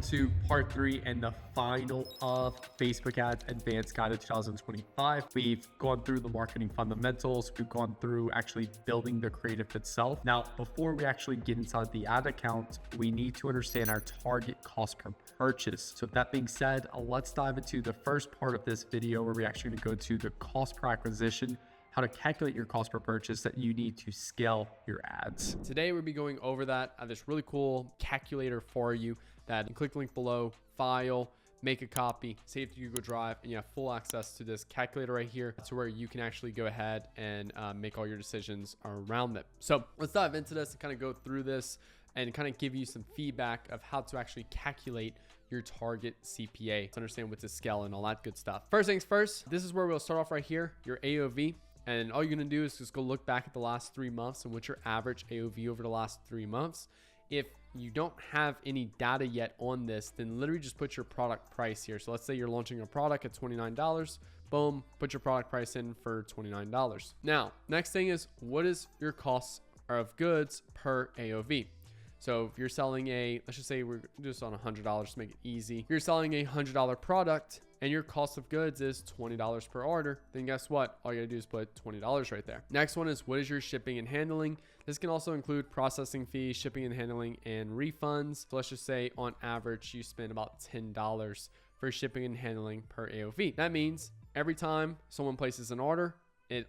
welcome to part 3 and the final of Facebook Ads Advanced Guide of 2025. We've gone through the marketing fundamentals. We've gone through actually building the creative itself. Now, before we actually get inside the ad account, we need to understand our target cost per purchase. So with that being said, let's dive into the first part of this video where we actually go to the cost per acquisition, how to calculate your cost per purchase that you need to scale your ads. Today we'll be going over that. I have this really cool calculator for you that you click the link below, file, make a copy, save to Google Drive, and you have full access to this calculator right here to where you can actually go ahead and make all your decisions around it. So let's dive into this and kind of go through this and kind of give you some feedback of how to actually calculate your target CPA to understand what to scale and all that good stuff. First things first, this is where we'll start off right here, your AOV. And all you're going to do is just go look back at the last 3 months and what's your average AOV over the last 3 months. If you don't have any data yet on this, then literally just put your product price here. So let's say you're launching a product at $29. Boom, put your product price in for $29. Now, next thing is, what is your cost of goods per AOV? So if you're selling let's just say we're just on $100 to make it easy. You're selling a $100 product and your cost of goods is $20 per order, then guess what? All you gotta do is put $20 right there. Next one is, what is your shipping and handling? This can also include processing fees, shipping and handling, and refunds. So let's just say on average, you spend about $10 for shipping and handling per AOV. That means every time someone places an order,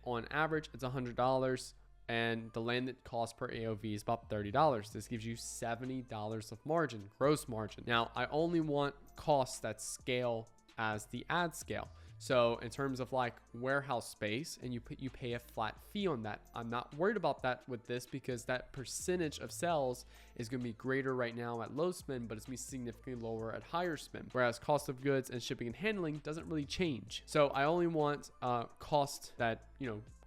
on average, it's $100. And the landed cost per AOV is about $30. This gives you $70 of margin, gross margin. Now, I only want costs that scale as the ad scale. So in terms of like warehouse space, and you pay a flat fee on that. I'm not worried about that with this because that percentage of sales is going to be greater right now at low spend, but it's going to be significantly lower at higher spend. Whereas cost of goods and shipping and handling doesn't really change. So I only want cost that,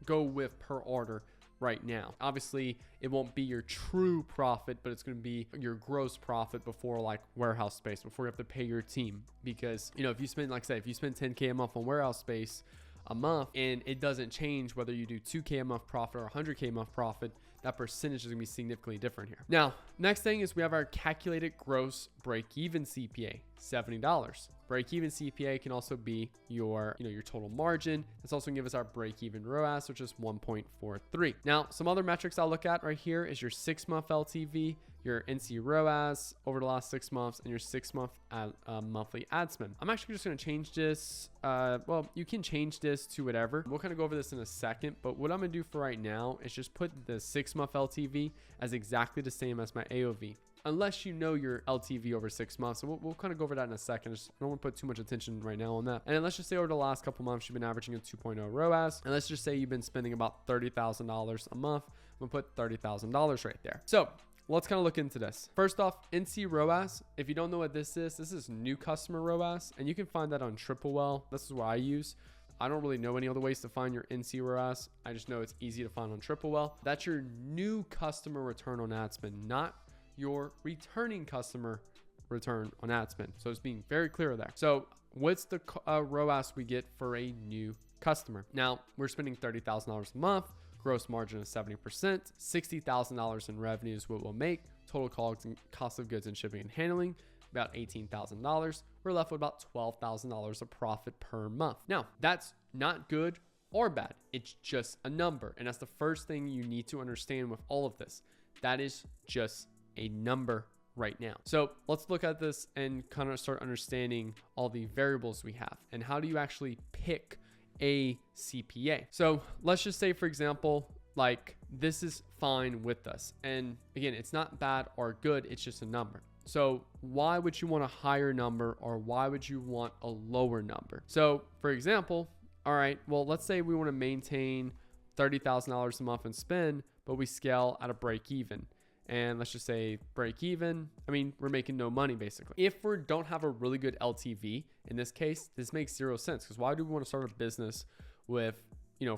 go with per order right now. Obviously, it won't be your true profit, but it's going to be your gross profit before like warehouse space, before you have to pay your team. Because, if you spend, like I say, if you spend 10K a month on warehouse space a month and it doesn't change whether you do 2K a month profit or 100K a month profit, that percentage is going to be significantly different here. Now, next thing is we have our calculated gross break-even CPA, $70. Break-even CPA can also be your total margin. It's also going to give us our break-even ROAS, which is 1.43. Now, some other metrics I'll look at right here is your 6-month LTV, your NC ROAS over the last 6 months, and your 6-month monthly ad spend. I'm actually just going to change this. Well, you can change this to whatever. We'll kind of go over this in a second, but what I'm going to do for right now is just put the 6-month LTV as exactly the same as my AOV. Unless you know your LTV over 6 months. So we'll kind of go over that in a second. I don't want to put too much attention right now on that. And then let's just say over the last couple months, you've been averaging a 2.0 ROAS. And let's just say you've been spending about $30,000 a month. I'm going to put $30,000 right there. So let's kind of look into this. First off, NC ROAS. If you don't know what this is new customer ROAS. And you can find that on Triplewell. This is what I use. I don't really know any other ways to find your NC ROAS. I just know it's easy to find on Triplewell. That's your new customer return on ad spend, not your returning customer return on ad spend. So it's being very clear there. So what's the ROAS we get for a new customer? Now we're spending $30,000 a month, gross margin of 70%, $60,000 in revenue is what we'll make. Total cost of goods and shipping and handling, about $18,000. We're left with about $12,000 of profit per month. Now that's not good or bad. It's just a number. And that's the first thing you need to understand with all of this. That is just a number right now. So let's look at this and kind of start understanding all the variables we have and how do you actually pick a CPA. So let's just say, for example, like this is fine with us. And again, it's not bad or good. It's just a number. So why would you want a higher number or why would you want a lower number? So for example, all right, well, let's say we want to maintain $30,000 a month in spend, but we scale at a break even. And let's just say break even. I mean, we're making no money basically. If we don't have a really good LTV, in this case, this makes zero sense because why do we want to start a business with,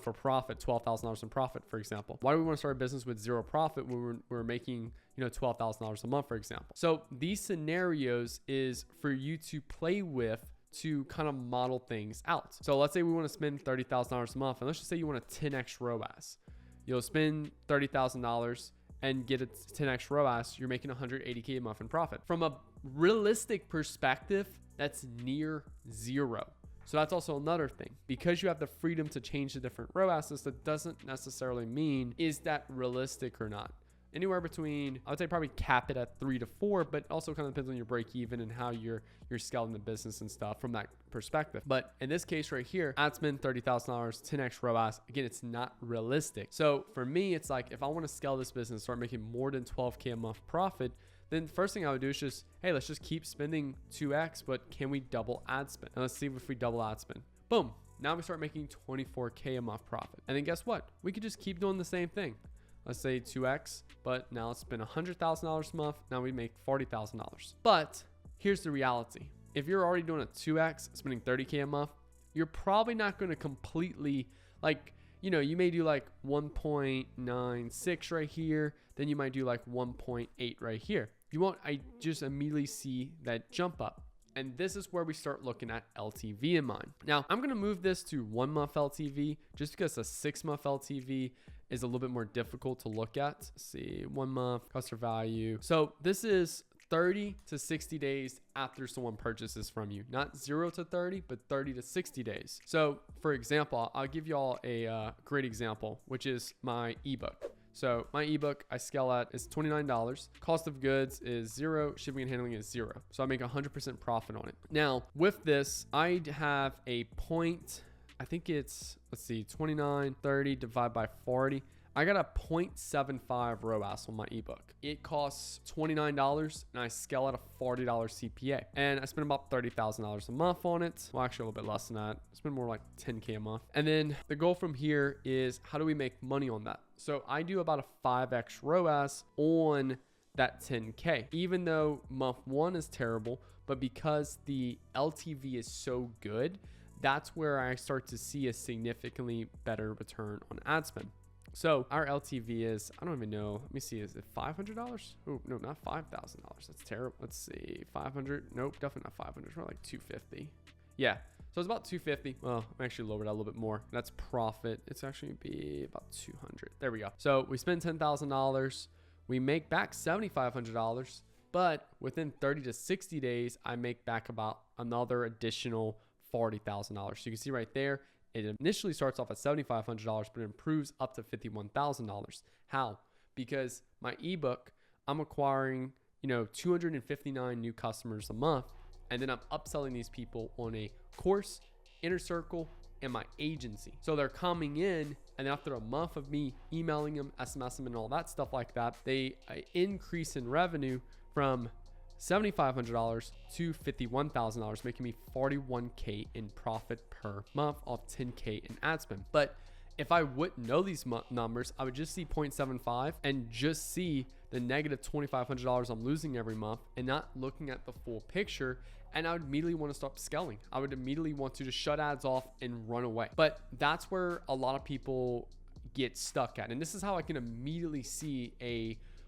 for profit, $12,000 in profit, for example? Why do we want to start a business with zero profit when we're making, $12,000 a month, for example? So these scenarios is for you to play with to kind of model things out. So let's say we want to spend $30,000 a month and let's just say you want a 10x ROAS. You'll spend $30,000 and get a 10x ROAS, you're making 180K a month in profit. From a realistic perspective, that's near zero. So that's also another thing. Because you have the freedom to change the different ROASs, that doesn't necessarily mean is that realistic or not. Anywhere between, I would say probably cap it at 3 to 4, but also kind of depends on your break even and how you're scaling the business and stuff from that perspective. But in this case right here, ad spend $30,000, 10x ROAS. Again, it's not realistic. So for me, it's like, if I want to scale this business, start making more than 12K a month profit, then the first thing I would do is just, hey, let's just keep spending 2x, but can we double ad spend? And let's see if we double ad spend. Boom. Now we start making 24K a month profit. And then guess what? We could just keep doing the same thing. Let's say 2x, but now let's spend $100,000 a month. Now we make $40,000. But here's the reality. If you're already doing a 2x, spending 30K a month, you're probably not going to completely, like, you know, you may do like 1.96 right here. Then you might do like 1.8 right here. You won't, I just immediately see that jump up. And this is where we start looking at LTV in mind. Now, I'm going to move this to 1 month LTV just because a 6 month LTV is a little bit more difficult to look at. Let's see, 1 month customer value. So this is 30 to 60 days after someone purchases from you, not 0 to 30, but 30 to 60 days. So for example, I'll give you all a great example, which is my ebook. So my ebook I scale at is $29. Cost of goods is 0. Shipping and handling is 0. So I make 100% profit on it. Now with this, I have a point, I think it's, let's see, 29, 30 divided by 40. I got a 0.75 ROAS on my ebook. It costs $29 and I scale at a $40 CPA. And I spend about $30,000 a month on it. Well, actually a little bit less than that. I spend more like 10K a month. And then the goal from here is how do we make money on that? So I do about a 5x ROAS on that 10K, even though month 1 is terrible, but because the LTV is so good, that's where I start to see a significantly better return on ad spend. So our LTV is, I don't even know. Let me see. Is it $500? Oh, no, not $5,000. That's terrible. Let's see. 500. Nope, definitely not 500. It's more like 250. Yeah. So it's about 250. Well, I'm actually lowered that a little bit more. That's profit. It's actually be about 200. There we go. So we spend $10,000. We make back $7,500, but within 30 to 60 days, I make back about another additional $40,000. So you can see right there, it initially starts off at $7,500, but it improves up to $51,000. How? Because my ebook, I'm acquiring, 259 new customers a month, and then I'm upselling these people on a course, inner circle, and my agency. So they're coming in, and after a month of me emailing them, SMS them, and all that stuff like that, they increase in revenue from $7,500 to $51,000, making me $41K in profit per month off 10K in ad spend. But if I wouldn't know these numbers, I would just see 0.75 and just see the negative $2,500 I'm losing every month and not looking at the full picture. And I would immediately want to stop scaling. I would immediately want to just shut ads off and run away. But that's where a lot of people get stuck at. And this is how I can immediately see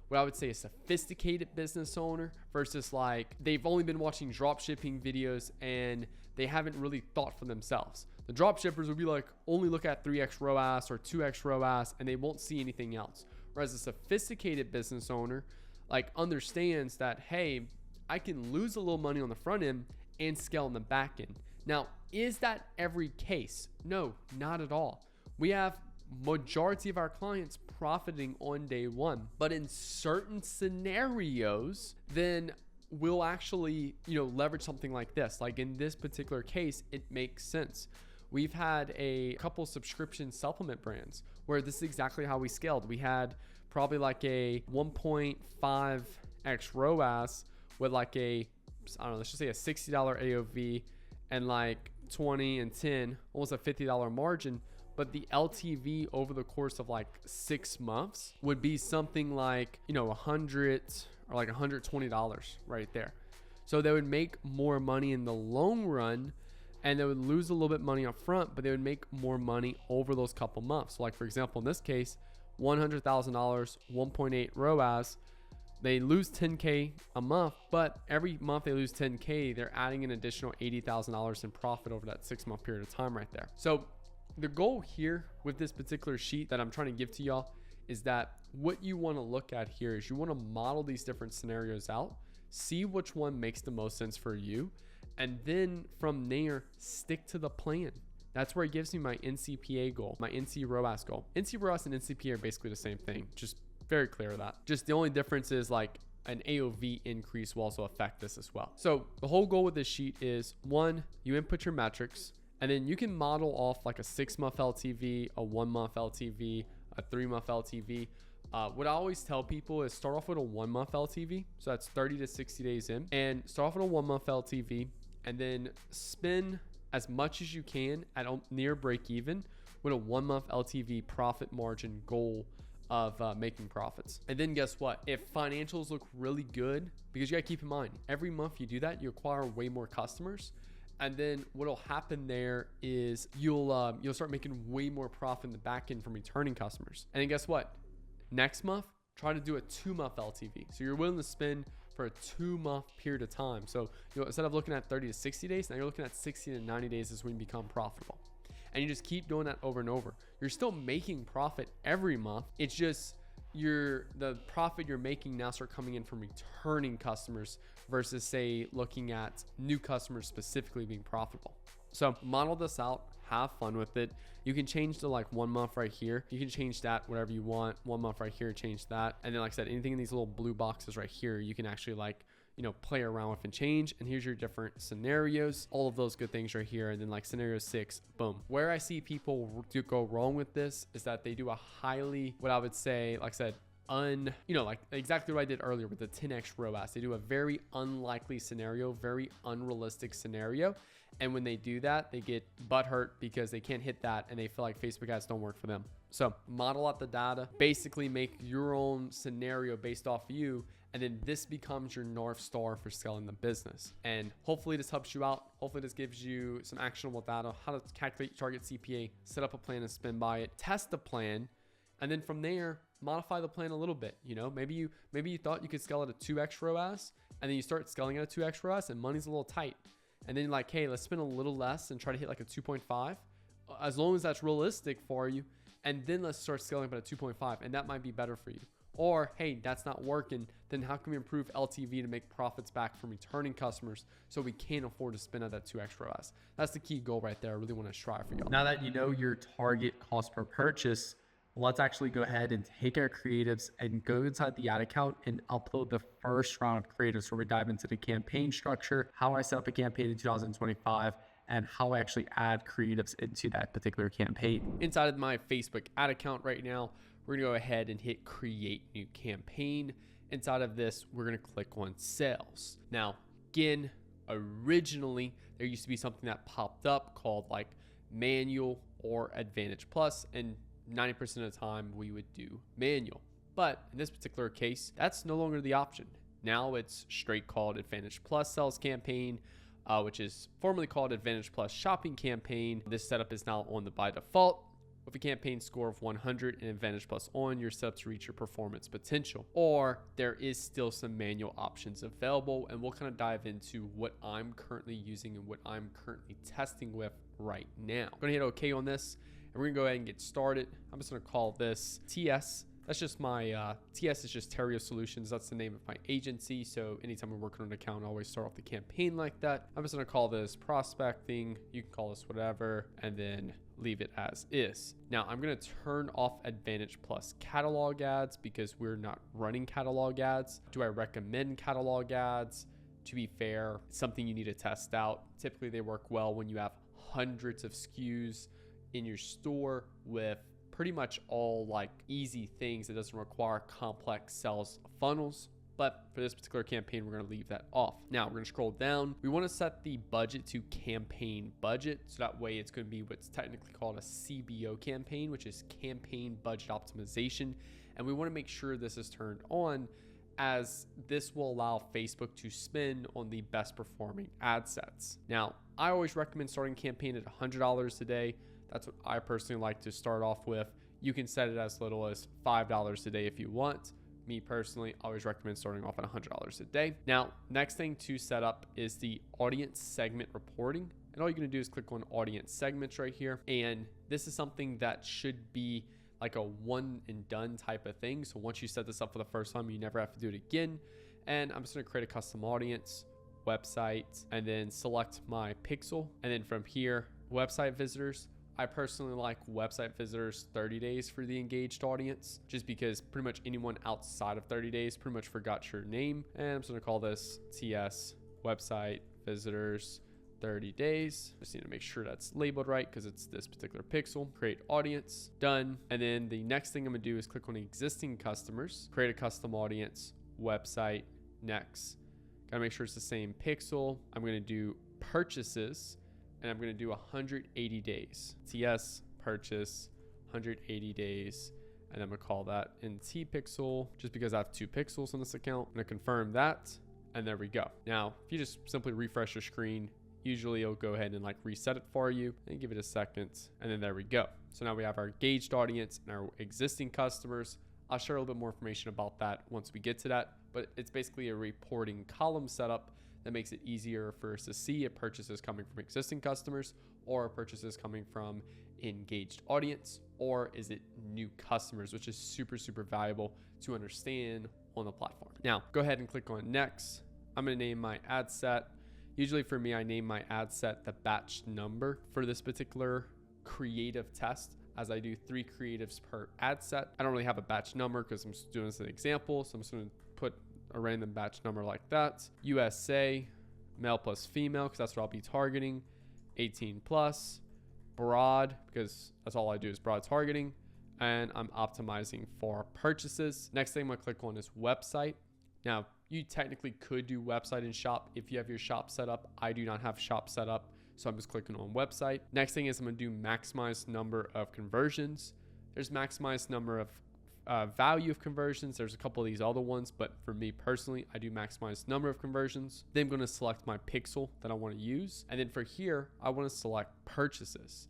what I would say a sophisticated business owner versus like they've only been watching drop shipping videos and they haven't really thought for themselves. The drop shippers would be like, only look at 3x ROAS or 2x ROAS and they won't see anything else. Whereas a sophisticated business owner like understands that, hey, I can lose a little money on the front end and scale on the back end. Now, is that every case? No, not at all. We have majority of our clients profiting on day one, but in certain scenarios, then we'll actually, leverage something like this. Like in this particular case, it makes sense. We've had a couple subscription supplement brands where this is exactly how we scaled. We had probably like a 1.5x ROAS with like let's just say a $60 AOV and like 20 and 10, almost a $50 margin. But the LTV over the course of like 6 months would be something like, $100 or like $120 right there. So they would make more money in the long run and they would lose a little bit money up front, but they would make more money over those couple months. So like, for example, in this case, $100,000, 1.8 ROAS, they lose 10K a month, but every month they lose 10K, they're adding an additional $80,000 in profit over that 6 month period of time right there. So the goal here with this particular sheet that I'm trying to give to y'all is that what you want to look at here is you want to model these different scenarios out, see which one makes the most sense for you, and then from there, stick to the plan. That's where it gives me my NCPA goal, my NC ROAS goal. NC ROAS and NCPA are basically the same thing. Just very clear of that. Just the only difference is like an AOV increase will also affect this as well. So the whole goal with this sheet is, one, you input your metrics, and then you can model off like a 6-month LTV, a 1-month LTV, a 3-month LTV. What I always tell people is start off with a 1-month LTV. So that's 30 to 60 days in, and start off with a 1-month LTV, and then spend as much as you can at near break even with a 1-month LTV profit margin goal of making profits. And then guess what? If financials look really good, because you gotta keep in mind, every month you do that, you acquire way more customers. And then what'll happen there is you'll start making way more profit in the back end from returning customers. And then guess what? Next month, try to do a 2-month LTV. So you're willing to spend for a 2-month period of time. So instead of looking at 30 to 60 days, now you're looking at 60 to 90 days is when you become profitable. And you just keep doing that over and over. You're still making profit every month. It's just the profit you're making now start coming in from returning customers versus say looking at new customers specifically being profitable. So model this out, have fun with it. You can change to like 1 month right here. You can change that whatever you want. 1 month right here, change that. And then like I said, anything in these little blue boxes right here, you can actually like, play around with and change. And here's your different scenarios, all of those good things right here. And then like scenario 6, boom. Where I see people go wrong with this is that they do a highly, what I would say, like I said, like exactly what I did earlier with the 10x ROAS. They do a very unlikely scenario, very unrealistic scenario. And when they do that, they get butthurt because they can't hit that and they feel like Facebook ads don't work for them. So model out the data, basically make your own scenario based off of you. And then this becomes your North Star for scaling the business. And hopefully this helps you out. Hopefully this gives you some actionable data, how to calculate your target CPA, set up a plan and spend by it, test the plan. And then from there, modify the plan a little bit. Maybe you thought you could scale at a 2x ROAS, and then you start scaling at a 2x ROAS and money's a little tight. And then you're like, hey, let's spend a little less and try to hit like a 2.5, as long as that's realistic for you. And then let's start scaling up at a 2.5, and that might be better for you. Or, hey, that's not working. Then how can we improve LTV to make profits back from returning customers so we can't afford to spend at that 2x ROAS? That's the key goal right there. I really want to strive for y'all. Now that you know your target cost per purchase, let's actually go ahead and take our creatives and go inside the ad account and upload the first round of creatives where we dive into the campaign structure, how I set up a campaign in 2025, and how I actually add creatives into that particular campaign. Inside of my Facebook ad account right now, we're gonna go ahead and hit create new campaign. Inside of this, we're gonna click on sales. Now, again, originally there used to be something that popped up called like manual or Advantage Plus, and 90% of the time we would do manual. But in this particular case, that's no longer the option. Now it's straight called Advantage Plus sales campaign, which is formerly called Advantage Plus shopping campaign. This setup is now on the by default. With a campaign score of 100 and Advantage Plus on, you're set up to reach your performance potential. Or there is still some manual options available, and we'll kind of dive into what I'm currently using and what I'm currently testing with right now. I'm gonna hit OK on this, and we're gonna go ahead and get started. I'm just gonna call this TS. That's just my, TS is just Theriot Solutions. That's the name of my agency. So anytime I'm working on an account, I always start off the campaign like that. I'm just gonna call this prospecting. You can call this whatever, and then leave it as is. Now I'm gonna turn off Advantage Plus catalog ads because we're not running catalog ads. Do I recommend catalog ads? To be fair, it's something you need to test out. Typically they work well when you have hundreds of SKUs in your store with pretty much all like easy things that doesn't require complex sales funnels. But for this particular campaign, we're gonna leave that off. Now we're gonna scroll down. We wanna set the budget to campaign budget. So that way it's gonna be what's technically called a CBO campaign, which is campaign budget optimization. And we wanna make sure this is turned on, as this will allow Facebook to spend on the best performing ad sets. Now, I always recommend starting a campaign at $100 a day. That's what I personally like to start off with. You can set it as little as $5 a day if you want. Me personally, I always recommend starting off at $100 a day. Now, next thing to set up is the audience segment reporting. And all you're gonna do is click on audience segments right here. And this is something that should be like a one and done type of thing. So once you set this up for the first time, you never have to do it again. And I'm just going to create a custom audience, website, and then select my pixel. And then from here, website visitors. I personally like website visitors 30 days for the engaged audience, just because pretty much anyone outside of 30 days pretty much forgot your name. And I'm just going to call this TS website visitors 30 days. Just need to make sure that's labeled right because it's this particular pixel. Create audience, done. And then the next thing I'm gonna do is click on existing customers, create a custom audience, website, next. Gotta make sure it's the same pixel. I'm gonna do purchases, and I'm gonna do 180 days. TS purchase 180 days. And I'm gonna call that NT pixel just because I have 2 pixels on this account. I'm gonna confirm that. And there we go. Now, if you just simply refresh your screen, usually it'll go ahead and like reset it for you and give it a second. And then there we go. So now we have our engaged audience and our existing customers. I'll share a little bit more information about that once we get to that, but it's basically a reporting column setup that makes it easier for us to see if purchases coming from existing customers or purchases coming from engaged audience, or is it new customers, which is super, super valuable to understand on the platform. Now, go ahead and click on next. I'm going to name my ad set. Usually for me, I name my ad set the batch number for this particular creative test, as I do 3 creatives per ad set. I don't really have a batch number because I'm just doing this as an example. So I'm just going to put a random batch number like that. USA, male plus female, because that's what I'll be targeting. 18 plus, broad, because that's all I do is broad targeting. And I'm optimizing for purchases. Next thing I'm gonna click on is website. Now, you technically could do website and shop if you have your shop set up. I do not have shop set up, so I'm just clicking on website. Next thing is I'm gonna do maximize number of conversions. There's maximize number of value of conversions. There's a couple of these other ones, but for me personally, I do maximize number of conversions. Then I'm gonna select my pixel that I wanna use. And then for here, I wanna select purchases.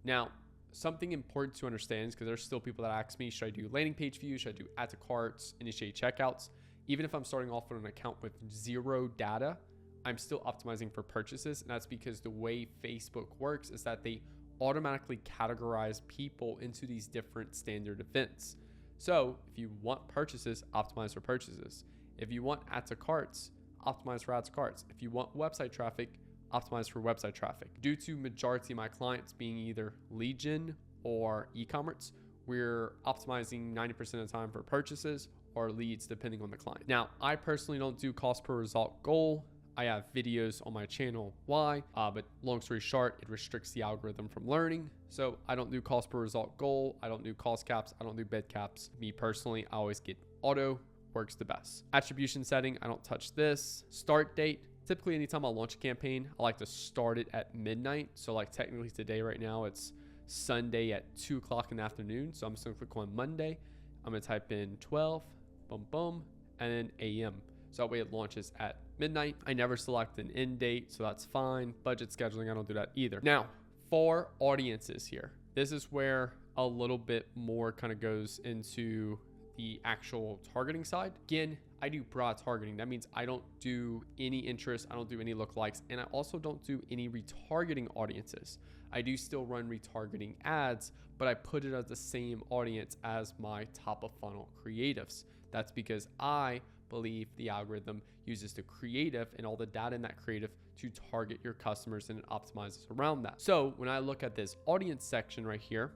Now, something important to understand is because there's still people that ask me, should I do landing page views? Should I do add to carts, initiate checkouts? Even if I'm starting off on an account with 0 data, I'm still optimizing for purchases. And that's because the way Facebook works is that they automatically categorize people into these different standard events. So if you want purchases, optimize for purchases. If you want add to carts, optimize for add to carts. If you want website traffic, optimize for website traffic. Due to majority of my clients being either lead gen or e-commerce, we're optimizing 90% of the time for purchases or leads depending on the client. Now, I personally don't do cost per result goal. I have videos on my channel why, but long story short, it restricts the algorithm from learning. So I don't do cost per result goal. I don't do cost caps. I don't do bid caps. Me personally, I always get auto, works the best. Attribution setting, I don't touch this. Start date. Typically, anytime I launch a campaign, I like to start it at midnight. So like technically today, right now, it's Sunday at 2 o'clock in the afternoon. So I'm just gonna click on Monday. I'm gonna type in 12, boom, boom, and then AM. So that way it launches at midnight. I never select an end date, so that's fine. Budget scheduling, I don't do that either. Now, for audiences here, this is where a little bit more kind of goes into the actual targeting side. Again, I do broad targeting. That means I don't do any interest. I don't do any lookalikes. And I also don't do any retargeting audiences. I do still run retargeting ads, but I put it as the same audience as my top of funnel creatives. That's because I believe the algorithm uses the creative and all the data in that creative to target your customers, and it optimizes around that. So when I look at this audience section right here,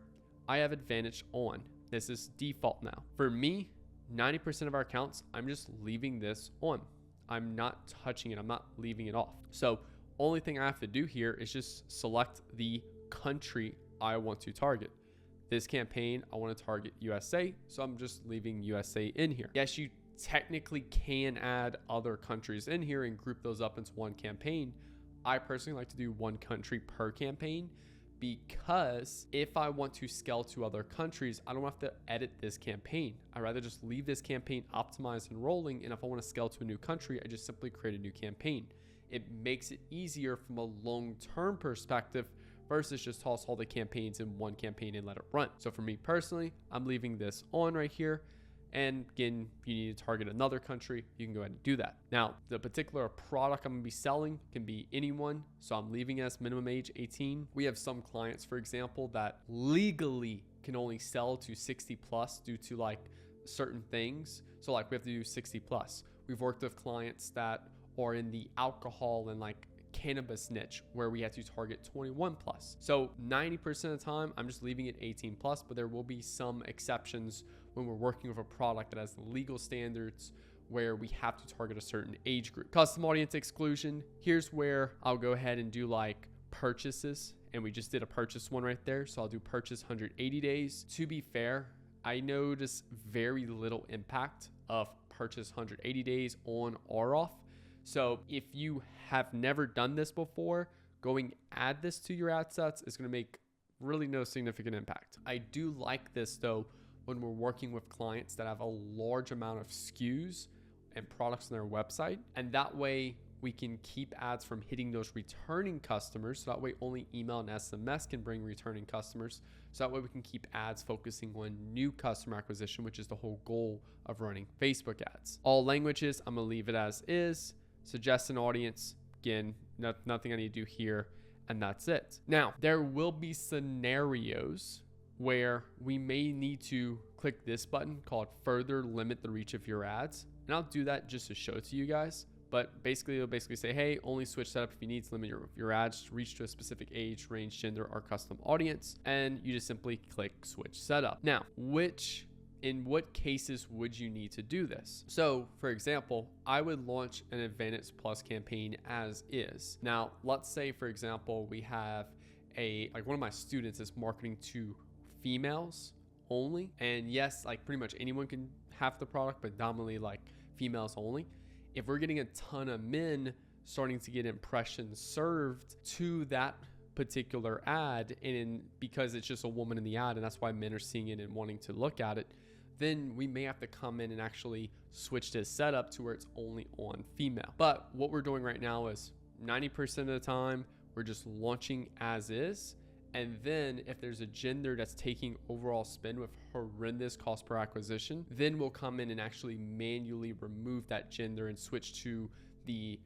I have advantage on. This is default now. For me, 90% of our accounts, I'm just leaving this on. I'm not touching it. I'm not leaving it off. So only thing I have to do here is just select the country I want to target. This campaign, I want to target USA. So I'm just leaving USA in here. Yes, you technically can add other countries in here and group those up into one campaign. I personally like to do one country per campaign, because if I want to scale to other countries, I don't have to edit this campaign. I'd rather just leave this campaign optimized and rolling. And if I want to scale to a new country, I just simply create a new campaign. It makes it easier from a long-term perspective versus just toss all the campaigns in one campaign and let it run. So for me personally, I'm leaving this on right here. And again, if you need to target another country, you can go ahead and do that. Now, the particular product I'm gonna be selling can be anyone. So I'm leaving as minimum age 18. We have some clients, for example, that legally can only sell to 60 plus due to like certain things. So like we have to do 60 plus. We've worked with clients that are in the alcohol and like cannabis niche where we had to target 21 plus. So 90% of the time, I'm just leaving it 18 plus, but there will be some exceptions when we're working with a product that has legal standards where we have to target a certain age group. Custom audience exclusion. Here's where I'll go ahead and do like purchases. And we just did a purchase one right there. So I'll do purchase 180 days. To be fair, I notice very little impact of purchase 180 days on or off. So if you have never done this before, going add this to your ad sets is going to make really no significant impact. I do like this though when we're working with clients that have a large amount of SKUs and products on their website. And that way we can keep ads from hitting those returning customers. So that way only email and SMS can bring returning customers. So that way we can keep ads focusing on new customer acquisition, which is the whole goal of running Facebook ads. All languages, I'm gonna leave it as is. Suggest an audience, again, nothing I need to do here, and that's it. Now, there will be scenarios where we may need to click this button called further limit the reach of your ads. And I'll do that just to show it to you guys. But basically, it'll basically say, hey, only switch setup if you need to limit your ads to reach to a specific age, range, gender, or custom audience. And you just simply click switch setup. Now, in what cases would you need to do this? So for example, I would launch an Advantage Plus campaign as is. Now, let's say, for example, we have like one of my students is marketing to females only. And yes, like pretty much anyone can have the product, but dominantly like females only. If we're getting a ton of men starting to get impressions served to that particular ad, and because it's just a woman in the ad, and that's why men are seeing it and wanting to look at it, then we may have to come in and actually switch this setup to where it's only on female. But what we're doing right now is 90% of the time, we're just launching as is. And then if there's a gender that's taking overall spend with horrendous cost per acquisition, then we'll come in and actually manually remove that gender and switch to the,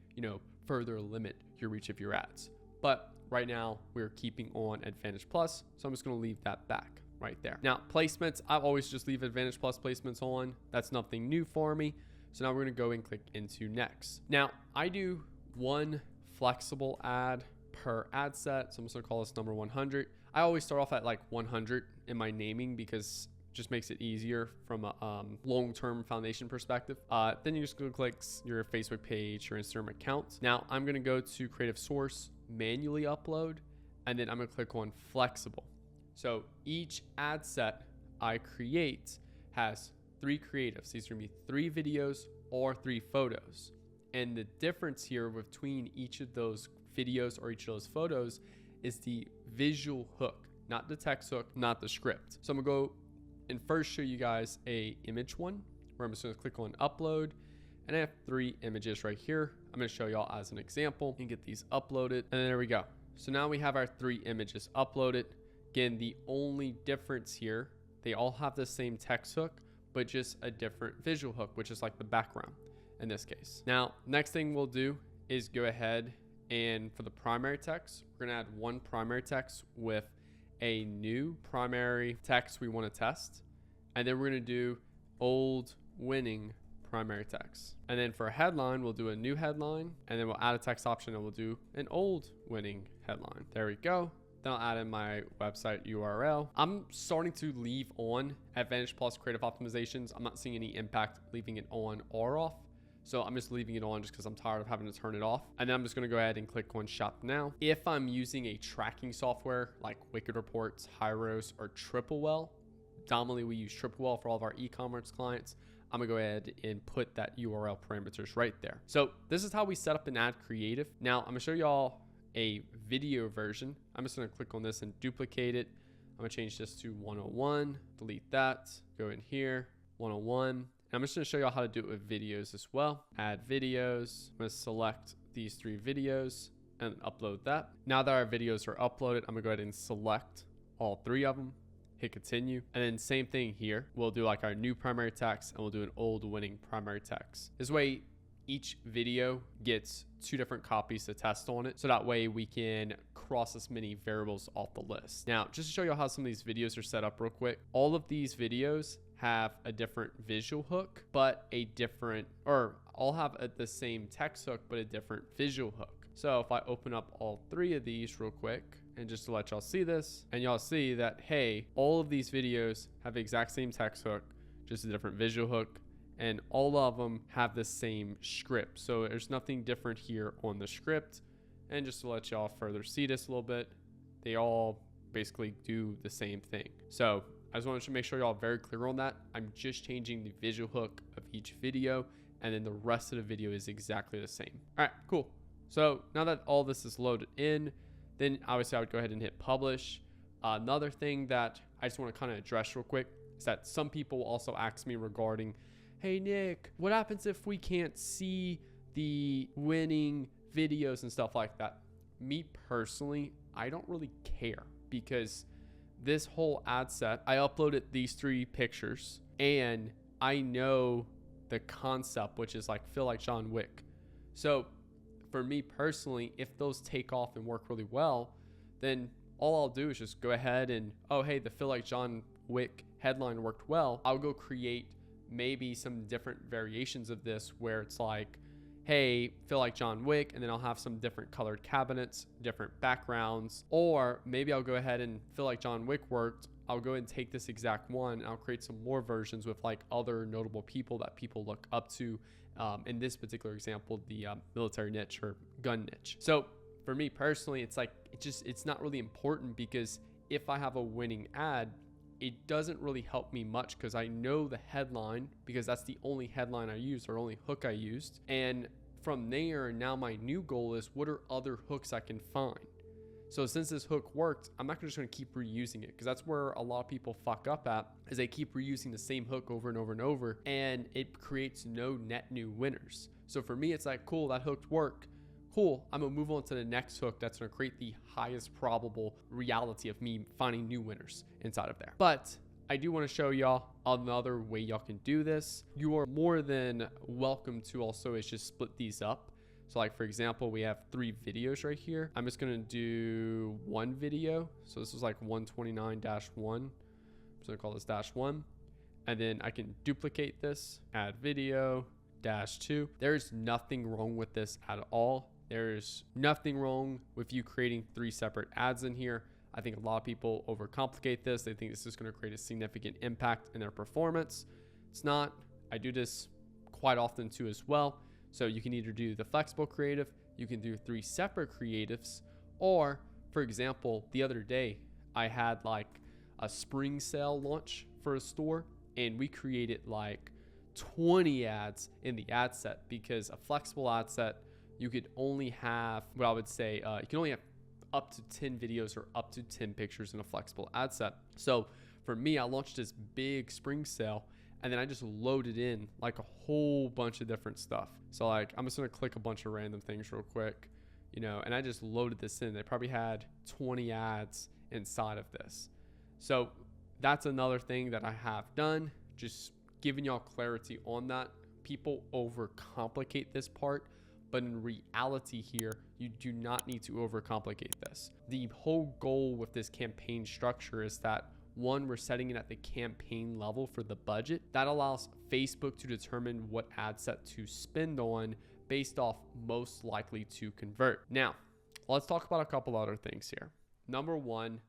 further limit your reach of your ads. But right now we're keeping on Advantage Plus. So I'm just going to leave that back right there. Now placements, I always just leave Advantage Plus placements on. That's nothing new for me. So now we're going to go and click into next. Now I do one flexible ad per ad set. So I'm just gonna call this number 100. I always start off at like 100 in my naming because it just makes it easier from a long-term foundation perspective. Then you just go click your Facebook page, your Instagram account. Now I'm gonna go to creative source, manually upload, and then I'm gonna click on flexible. So each ad set I create has 3 creatives. These are gonna be 3 videos or 3 photos. And the difference here between each of those videos or each of those photos is the visual hook, not the text hook, not the script. So I'm gonna go and first show you guys a image one where I'm just gonna click on upload, and I have 3 images right here. I'm gonna show y'all as an example and get these uploaded, and there we go. So now we have our 3 images uploaded. Again, the only difference here, they all have the same text hook, but just a different visual hook, which is like the background in this case. Now, next thing we'll do is go ahead and for the primary text, we're gonna add 1 primary text with a new primary text we wanna test. And then we're gonna do old winning primary text. And then for a headline, we'll do a new headline, and then we'll add a text option and we'll do an old winning headline. There we go. Then I'll add in my website URL. I'm starting to leave on Advantage Plus creative optimizations. I'm not seeing any impact leaving it on or off. So I'm just leaving it on just because I'm tired of having to turn it off. And then I'm just going to go ahead and click on shop now. If I'm using a tracking software like Wicked Reports, Hyros, or Triplewell, dominantly we use Triplewell for all of our e-commerce clients. I'm gonna go ahead and put that URL parameters right there. So this is how we set up an ad creative. Now I'm gonna show y'all a video version. I'm just gonna click on this and duplicate it. I'm gonna change this to 101, delete that, go in here, 101. And I'm just gonna show y'all how to do it with videos as well. Add videos, I'm gonna select these 3 videos and upload that. Now that our videos are uploaded, I'm gonna go ahead and select all 3 of them hit continue. And then same thing here. We'll do like our new primary text and we'll do an old winning primary text. This way, each video gets 2 different copies to test on it. So that way we can cross as many variables off the list. Now, just to show you how some of these videos are set up real quick, all of these videos have a different visual hook, but a different, or all have the same text hook, but a different visual hook. So if I open up all 3 of these real quick, and just to let y'all see this, and y'all see that, hey, all of these videos have the exact same text hook, just a different visual hook, and all of them have the same script. So there's nothing different here on the script. And just to let y'all further see this a little bit, they all basically do the same thing. So I just wanted to make sure y'all are very clear on that. I'm just changing the visual hook of each video, and then the rest of the video is exactly the same. All right, cool. So now that all this is loaded in, then obviously I would go ahead and hit publish. Another thing that I just want to kind of address real quick is that some people also ask me regarding, hey Nick, what happens if we can't see the winning videos and stuff like that? Me personally, I don't really care, because this whole ad set, I uploaded these 3 pictures and I know the concept, which is like feel like John Wick. So for me personally, if those take off and work really well, then all I'll do is just go ahead and, oh hey, the feel like John Wick headline worked well. I'll go create maybe some different variations of this where it's like, hey, feel like John Wick, and then I'll have some different colored cabinets, different backgrounds. Or maybe I'll go ahead and feel like John Wick worked. I'll go ahead and take this exact one and I'll create some more versions with like other notable people that people look up to. In this particular example, the military niche or gun niche. So for me personally, it's like, it's not really important, because if I have a winning ad, it doesn't really help me much, because I know the headline, because that's the only headline I used, or only hook I used. And from there, now my new goal is, what are other hooks I can find? So since this hook worked, I'm not just going to keep reusing it, because that's where a lot of people fuck up at, is they keep reusing the same hook over and over and over, and it creates no net new winners. So for me, it's like, cool, that hook worked. Cool, I'm gonna move on to the next hook that's gonna create the highest probable reality of me finding new winners inside of there. But I do want to show y'all another way y'all can do this. You are more than welcome to also is just split these up. So like, for example, we have 3 videos right here. I'm just gonna do 1 video. So this is like 129-1. I'm just gonna call this -1. And then I can duplicate this, add video, -2. There's nothing wrong with this at all. There's nothing wrong with you creating 3 separate ads in here. I think a lot of people overcomplicate this. They think this is going to create a significant impact in their performance. It's not. I do this quite often too as well. So you can either do the flexible creative, you can do 3 separate creatives, or for example, the other day I had like a spring sale launch for a store, and we created like 20 ads in the ad set, because a flexible ad set, you could only have, what I would say, you can only have up to 10 videos or up to 10 pictures in a flexible ad set. So for me, I launched this big spring sale, and then I just loaded in like a whole bunch of different stuff. So like, I'm just gonna click a bunch of random things real quick, you know, and I just loaded this in. They probably had 20 ads inside of this. So that's another thing that I have done, just giving y'all clarity on that. People overcomplicate this part, but in reality here, you do not need to overcomplicate this. The whole goal with this campaign structure is that, one, we're setting it at the campaign level for the budget. That allows Facebook to determine what ad set to spend on based off most likely to convert. Now, let's talk about a couple other things here. Number 1,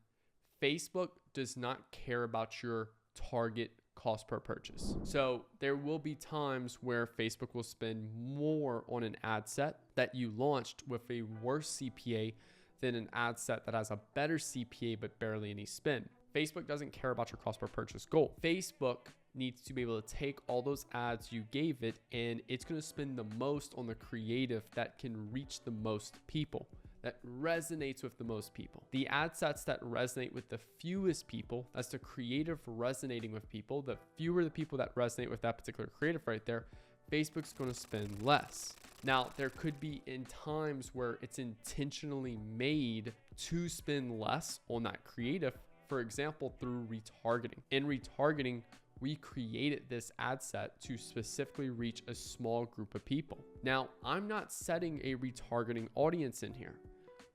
Facebook does not care about your target cost per purchase. So there will be times where Facebook will spend more on an ad set that you launched with a worse CPA than an ad set that has a better CPA but barely any spend. Facebook doesn't care about your cost per purchase goal. Facebook needs to be able to take all those ads you gave it, and it's going to spend the most on the creative that can reach the most people, that resonates with the most people. The ad sets that resonate with the fewest people, that's the creative resonating with people, the fewer the people that resonate with that particular creative right there, Facebook's going to spend less. Now, there could be in times where it's intentionally made to spend less on that creative for example, through retargeting. In retargeting, we created this ad set to specifically reach a small group of people. Now, I'm not setting a retargeting audience in here.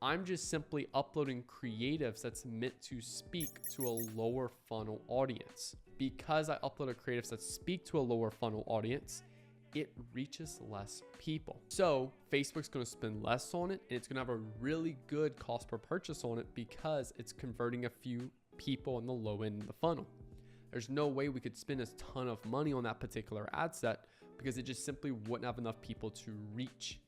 I'm just simply uploading creatives that's meant to speak to a lower funnel audience. Because I uploaded creatives that speak to a lower funnel audience, it reaches less people. So Facebook's going to spend less on it, and it's going to have a really good cost per purchase on it because it's converting a few people in the low end of the funnel. There's no way we could spend a ton of money on that particular ad set because it just simply wouldn't have enough people to reach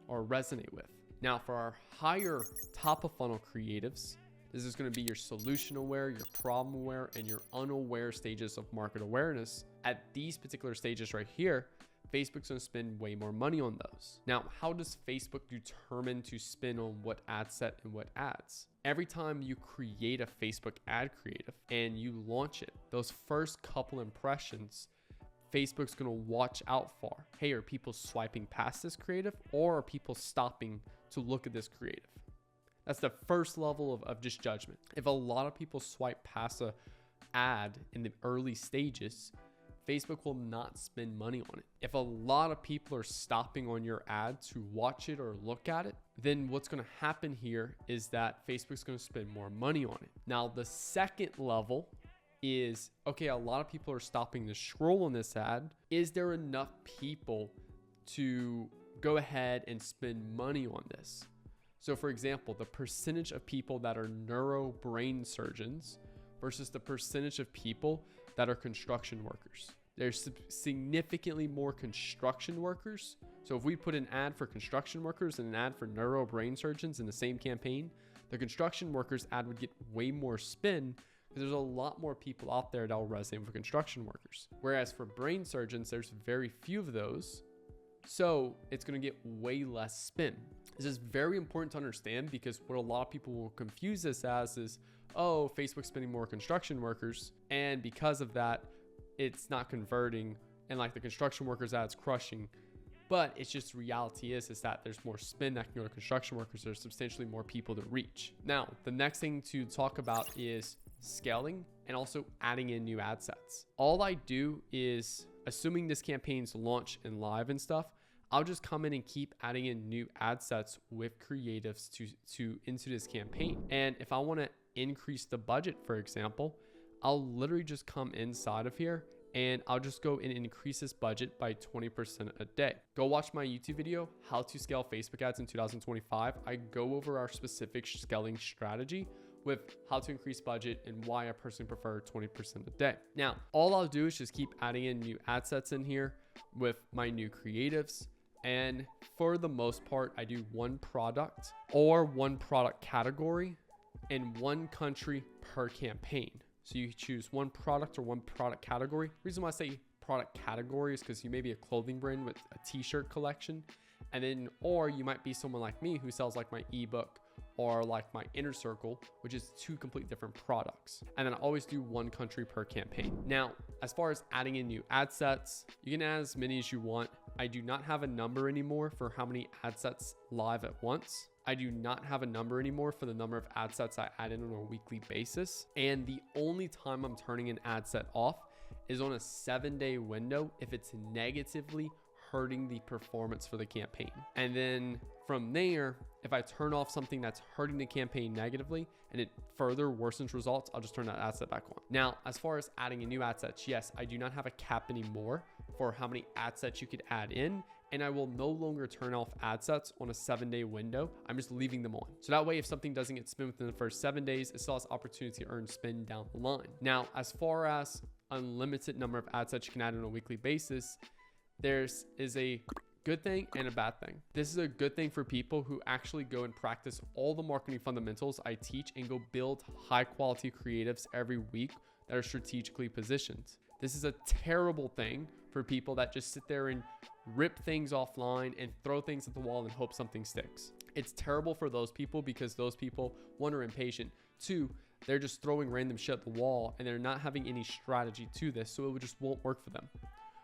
or resonate with. Now, for our higher top of funnel creatives, this is going to be your solution aware, your problem aware, and your unaware stages of market awareness. At these particular stages right here, Facebook's going to spend way more money on those. Now, how does Facebook determine to spend on what ad set and what ads? Every time you create a Facebook ad creative and you launch it, those first couple impressions, Facebook's going to watch out for. Hey, are people swiping past this creative, or are people stopping to look at this creative? That's the first level of just judgment. If a lot of people swipe past a ad in the early stages, Facebook will not spend money on it. If a lot of people are stopping on your ad to watch it or look at it, then what's going to happen here is that Facebook's going to spend more money on it. Now, the second level is, okay, a lot of people are stopping to scroll on this ad. Is there enough people to go ahead and spend money on this? So for example, the percentage of people that are neuro brain surgeons versus the percentage of people that are construction workers. There's significantly more construction workers. So if we put an ad for construction workers and an ad for neuro brain surgeons in the same campaign, the construction workers ad would get way more spin because there's a lot more people out there that will resonate with construction workers. Whereas for brain surgeons, there's very few of those. So it's going to get way less spin. This is very important to understand because what a lot of people will confuse this as is, oh, Facebook's spending more construction workers, and because of that, it's not converting, and like the construction workers ad's crushing. But it's just reality is that there's more spin that can go to construction workers. There's substantially more people to reach. Now, the next thing to talk about is scaling and also adding in new ad sets. All I do is, assuming this campaign's launch and live and stuff, I'll just come in and keep adding in new ad sets with creatives into this campaign. And if I want to increase the budget, for example, I'll literally just come inside of here and I'll just go and increase this budget by 20% a day. Go watch my YouTube video, How to Scale Facebook Ads in 2025. I go over our specific scaling strategy with how to increase budget and why I personally prefer 20% a day. Now, all I'll do is just keep adding in new ad sets in here with my new creatives. And for the most part, I do one product or one product category in one country per campaign. So you choose one product or one product category. The reason why I say product category is because you may be a clothing brand with a t-shirt collection, and then, or you might be someone like me who sells like my ebook or like my inner circle, which is two completely different products. And then I always do one country per campaign. Now, as far as adding in new ad sets, you can add as many as you want. I do not have a number anymore for how many ad sets live at once. I do not have a number anymore for the number of ad sets I add in on a weekly basis. And the only time I'm turning an ad set off is on a 7-day window if it's negatively hurting the performance for the campaign. And then from there, if I turn off something that's hurting the campaign negatively and it further worsens results, I'll just turn that ad set back on. Now, as far as adding in new ad sets, yes, I do not have a cap anymore for how many ad sets you could add in. And I will no longer turn off ad sets on a 7-day window. I'm just leaving them on. So that way, if something doesn't get spin within the first 7 days, it still has opportunity to earn spin down the line. Now, as far as unlimited number of ad sets you can add on a weekly basis, there's a good thing and a bad thing. This is a good thing for people who actually go and practice all the marketing fundamentals I teach and go build high quality creatives every week that are strategically positioned. This is a terrible thing for people that just sit there and rip things offline and throw things at the wall and hope something sticks. It's terrible for those people because those people, one, are impatient. Two, they're just throwing random shit at the wall and they're not having any strategy to this, so it just won't work for them.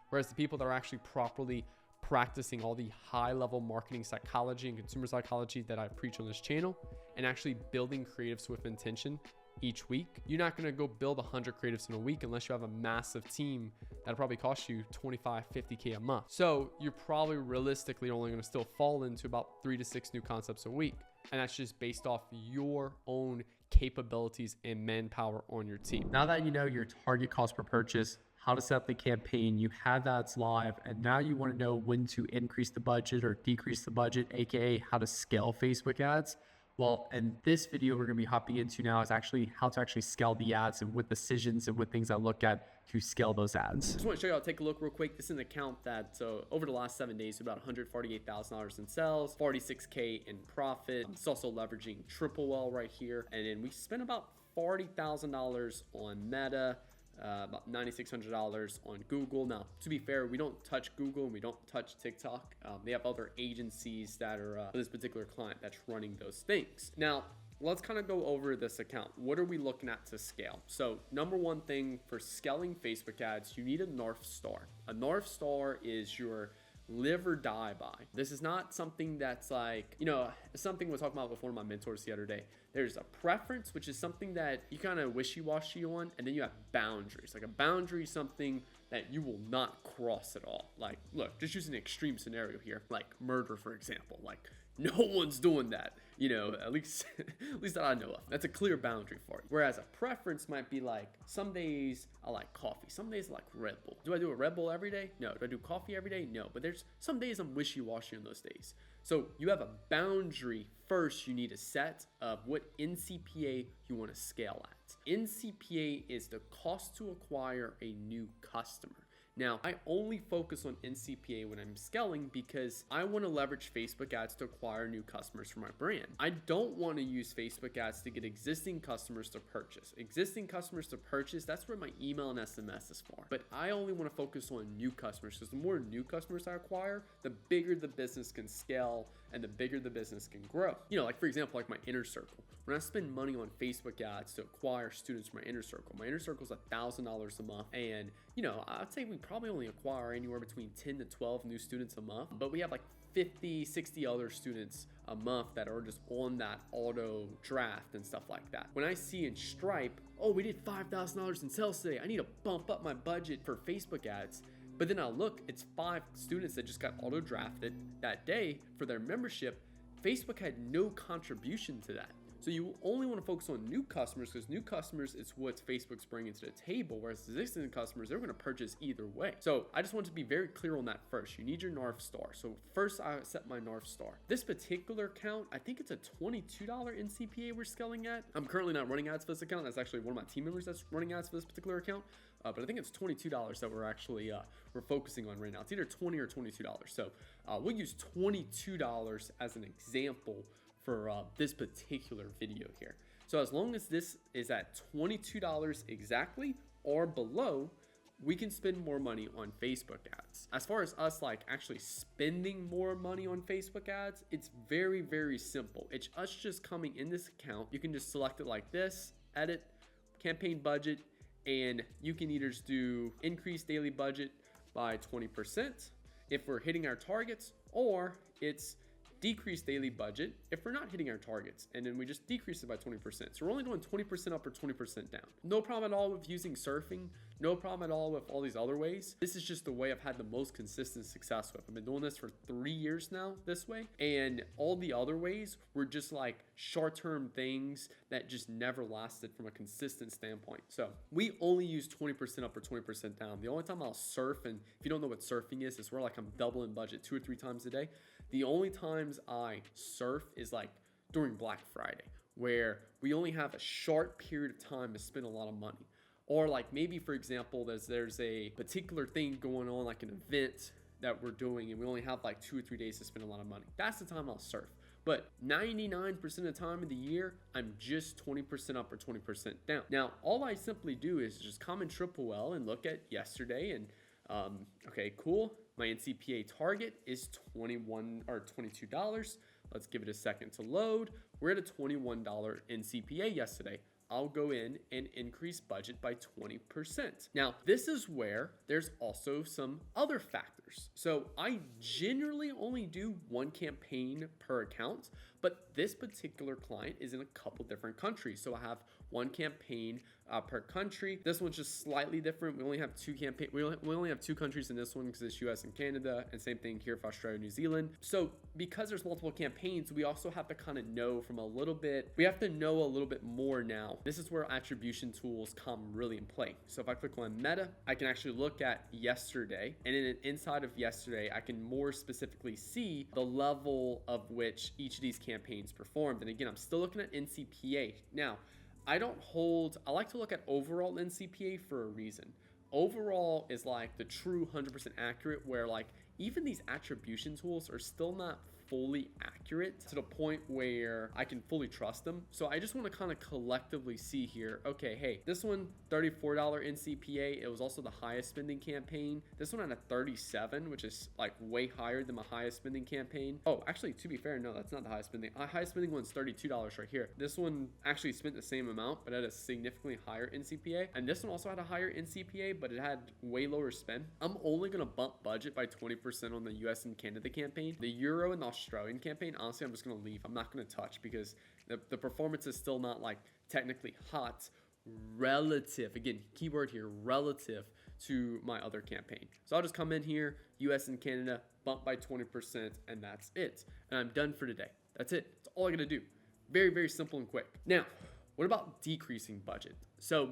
Whereas the people that are actually properly practicing all the high level marketing psychology and consumer psychology that I preach on this channel and actually building creatives with intention each week. You're not going to go build 100 creatives in a week unless you have a massive team that'll probably cost you 25, 50K a month. So you're probably realistically only going to still fall into about 3 to 6 new concepts a week. And that's just based off your own capabilities and manpower on your team. Now that you know your target cost per purchase, how to set up the campaign, you have ads live, and now you want to know when to increase the budget or decrease the budget, aka how to scale Facebook ads. Well, in this video, we're going to be hopping into now is actually how to actually scale the ads and what decisions and what things I look at to scale those ads. Just want to show you how to take a look real quick. This is an account that over the last 7 days, about $148,000 in sales, 46K in profit. It's also leveraging Triple right here. And then we spent about $40,000 on Meta, about $9,600 on Google. Now, to be fair, we don't touch Google and we don't touch TikTok. They have other agencies that are for this particular client that's running those things. Now, let's kind of go over this account. What are we looking at to scale? So number one thing for scaling Facebook ads, you need a North Star. A North Star is your live or die by. This is not something that's like, something we're talking about with one of my mentors the other day. There's a preference, which is something that you kind of wishy-washy on, and then you have boundaries. Like a boundary is something that you will not cross at all. Like, look, just use an extreme scenario here, like murder, for example. Like, no one's doing that, at least that I know of. That's a clear boundary for you. Whereas a preference might be like, some days I like coffee, some days I like Red Bull. Do I do a Red Bull every day? No. Do I do coffee every day? No. But there's some days I'm wishy-washy on those days. So you have a boundary first you need to set of what NCPA you want to scale at. NCPA is the cost to acquire a new customer. Now, I only focus on NCPA when I'm scaling because I want to leverage Facebook ads to acquire new customers for my brand. I don't want to use Facebook ads to get existing customers to purchase. Existing customers to purchase, that's where my email and SMS is for. But I only want to focus on new customers because the more new customers I acquire, the bigger the business can scale and the bigger the business can grow. Like for example, like my inner circle. When I spend money on Facebook ads to acquire students for my inner circle is $1,000 a month. And I'd say we probably only acquire anywhere between 10 to 12 new students a month, but we have like 50, 60 other students a month that are just on that auto draft and stuff like that. When I see in Stripe, oh, we did $5,000 in sales today, I need to bump up my budget for Facebook ads. But then I look, it's 5 students that just got auto drafted that day for their membership. Facebook had no contribution to that. So you only want to focus on new customers because new customers is what Facebook's bringing to the table, whereas existing customers, they're going to purchase either way. So I just want to be very clear on that first. You need your North Star. So first I set my North Star. This particular account, I think it's a $22 NCPA we're scaling at. I'm currently not running ads for this account. That's actually one of my team members that's running ads for this particular account. But I think it's $22 that we're actually we're focusing on right now. It's either $20 or $22. So we'll use $22 as an example for this particular video here. So as long as this is at $22 exactly or below, we can spend more money on Facebook ads. As far as us like actually spending more money on Facebook ads, it's very, very simple. It's us just coming in this account. You can just select it like this, edit, campaign budget, and you can either just do increase daily budget by 20% if we're hitting our targets, or it's decrease daily budget if we're not hitting our targets, and then we just decrease it by 20%. So we're only doing 20% up or 20% down. No problem at all with using surfing. No problem at all with all these other ways. This is just the way I've had the most consistent success with. I've been doing this for 3 years now this way, and all the other ways were just like short-term things that just never lasted from a consistent standpoint. So we only use 20% up or 20% down. The only time I'll surf, and if you don't know what surfing is where like I'm doubling budget 2 or 3 times a day. The only times I surf is like during Black Friday, where we only have a short period of time to spend a lot of money. Or like maybe, for example, there's a particular thing going on, like an event that we're doing, and we only have like 2 or 3 days to spend a lot of money. That's the time I'll surf. But 99% of the time of the year, I'm just 20% up or 20% down. Now, all I simply do is just come in Triple L and look at yesterday and okay, cool. My NCPA target is $21 or $22. Let's give it a second to load. We're at a $21 NCPA yesterday. I'll go in and increase budget by 20%. Now, this is where there's also some other factors. So I generally only do 1 campaign per account, But this particular client is in a couple different countries. So I have one campaign per country. This one's just slightly different. We only have we only have two countries in this one because it's US and Canada, and same thing here for Australia and New Zealand. So because there's multiple campaigns, we also have to kind of know we have to know a little bit more now. This is where attribution tools come really in play. So if I click on Meta, I can actually look at yesterday, and inside of yesterday, I can more specifically see the level of which each of these campaigns performed. And again, I'm still looking at NCPA. Now, I like to look at overall NCPA for a reason. Overall is like the true 100% accurate, where like even these attribution tools are still not fully accurate to the point where I can fully trust them. So I just want to kind of collectively see here, okay, hey, this one, $34 NCPA. It was also the highest spending campaign. This one had a 37, which is like way higher than my highest spending campaign. Oh, actually, to be fair, no, that's not the highest spending. Highest spending one's $32 right here. This one actually spent the same amount, but had a significantly higher NCPA. And this one also had a higher NCPA, but it had way lower spend. I'm only going to bump budget by 20% on the US and Canada campaign. The Euro and the Australian campaign, honestly, I'm just going to leave. I'm not going to touch because the performance is still not like technically hot relative, again, keyword here, relative to my other campaign. So I'll just come in here, US and Canada, bump by 20%, and that's it. And I'm done for today. That's it. That's all I got to do. Very, very simple and quick. Now, what about decreasing budget? So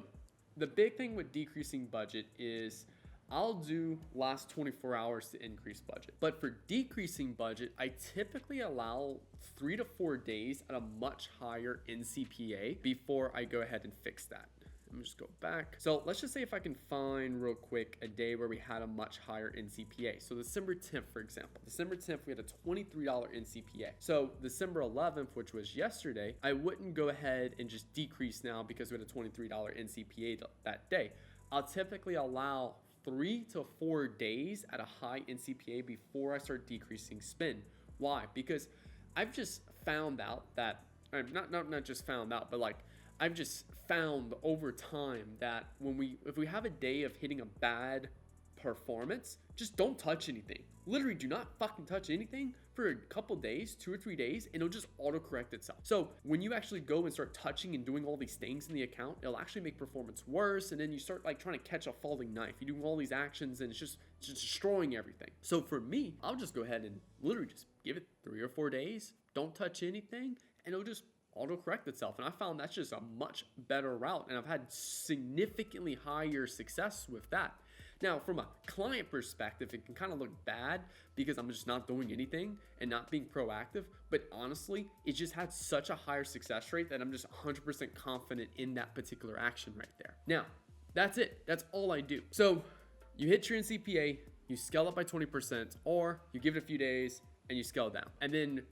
the big thing with decreasing budget is I'll do last 24 hours to increase budget. But for decreasing budget, I typically allow 3 to 4 days at a much higher NCPA before I go ahead and fix that. Let me just go back. So let's just say if I can find real quick a day where we had a much higher NCPA. So December 10th, for example. December 10th, we had a $23 NCPA. So December 11th, which was yesterday, I wouldn't go ahead and just decrease now because we had a $23 NCPA that day. I'll typically allow 3 to 4 days at a high NCPA before I start decreasing spend. Why? Because I've just found out that, not just found out, but like I've just found over time that if we have a day of hitting a bad performance, just don't touch anything. Literally do not fucking touch anything for a couple days, 2 or 3 days, and it'll just autocorrect itself. So when you actually go and start touching and doing all these things in the account, it'll actually make performance worse. And then you start like trying to catch a falling knife. You do all these actions and it's just destroying everything. So for me, I'll just go ahead and literally just give it 3 or 4 days. Don't touch anything, and it'll just autocorrect itself. And I found that's just a much better route. And I've had significantly higher success with that. Now, from a client perspective, it can kind of look bad because I'm just not doing anything and not being proactive. But honestly, it just had such a higher success rate that I'm just 100% confident in that particular action right there. Now, that's it. That's all I do. So you hit your NCPA, you scale up by 20%, or you give it a few days and you scale down. And then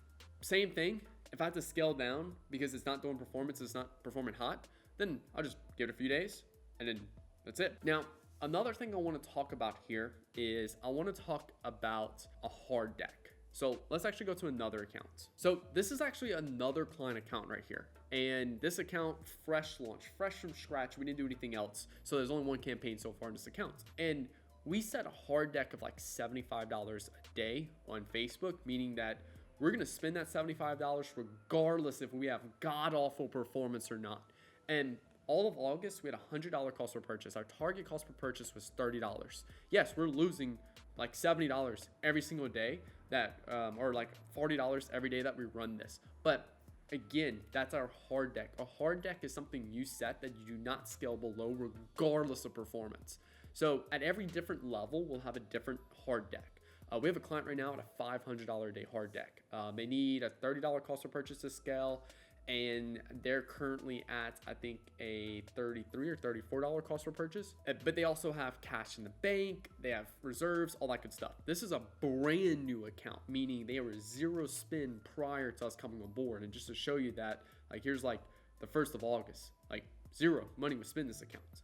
same thing, if I have to scale down because it's not doing performance, it's not performing hot, then I'll just give it a few days and then that's it. Now, another thing I want to talk about here is I want to talk about a hard deck. So let's actually go to another account. So this is actually another client account right here. And this account, fresh launch, fresh from scratch. We didn't do anything else. So there's only one campaign so far in this account. And we set a hard deck of like $75 a day on Facebook, meaning that we're going to spend that $75 regardless if we have god-awful performance or not. And all of August, we had a $100 cost per purchase. Our target cost per purchase was $30. Yes, we're losing like $70 every single day that, or like $40 every day that we run this. But again, that's our hard deck. A hard deck is something you set that you do not scale below regardless of performance. So at every different level, we'll have a different hard deck. We have a client right now at a $500 a day hard deck. They need a $30 cost per purchase to scale, and they're currently at, I think, a $33 or $34 cost per purchase. But they also have cash in the bank, they have reserves, all that good stuff. This is a brand new account, meaning they were zero spend prior to us coming on board. And just to show you that, like, here's like the 1st of August, like zero money was spent in this account.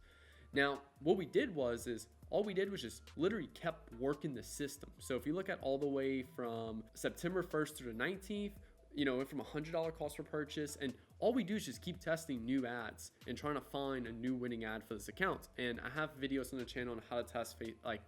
Now, what we did was all we did was just literally kept working the system. So if you look at all the way from September 1st through the 19th, you know, went from $100 cost per purchase, and all we do is just keep testing new ads and trying to find a new winning ad for this account. And I have videos on the channel on how to test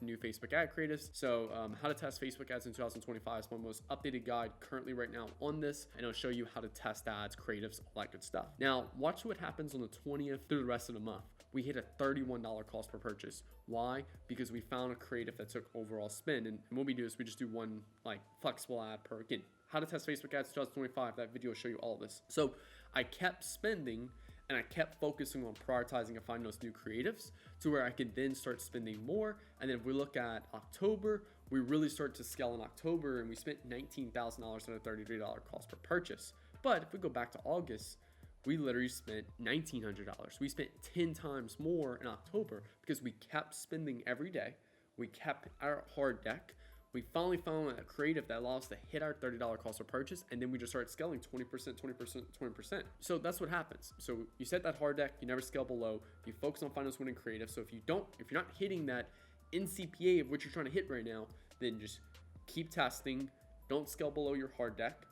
new Facebook ad creatives. So how to test Facebook ads in 2025 is my most updated guide currently right now on this, and it'll show you how to test ads, creatives, all that good stuff. Now watch what happens on the 20th through the rest of the month. We hit a $31 cost per purchase. Why? Because we found a creative that took overall spend. And what we do is we just do one like flexible ad per, again, how to test Facebook ads 2025. That video will show you all this. So I kept spending and I kept focusing on prioritizing and finding those new creatives to where I could then start spending more. And then if we look at October, we really start to scale in October, and we spent $19,000 on a $33 cost per purchase. But if we go back to August, we literally spent $1,900. We spent 10 times more in October because we kept spending every day. We kept our hard deck. We finally found a creative that allowed us to hit our $30 cost per purchase, and then we just started scaling 20%, 20%, 20%. So that's what happens. So you set that hard deck, you never scale below, you focus on finding those winning creative. So if you're not hitting that in CPA of what you're trying to hit right now, then just keep testing, don't scale below your hard deck.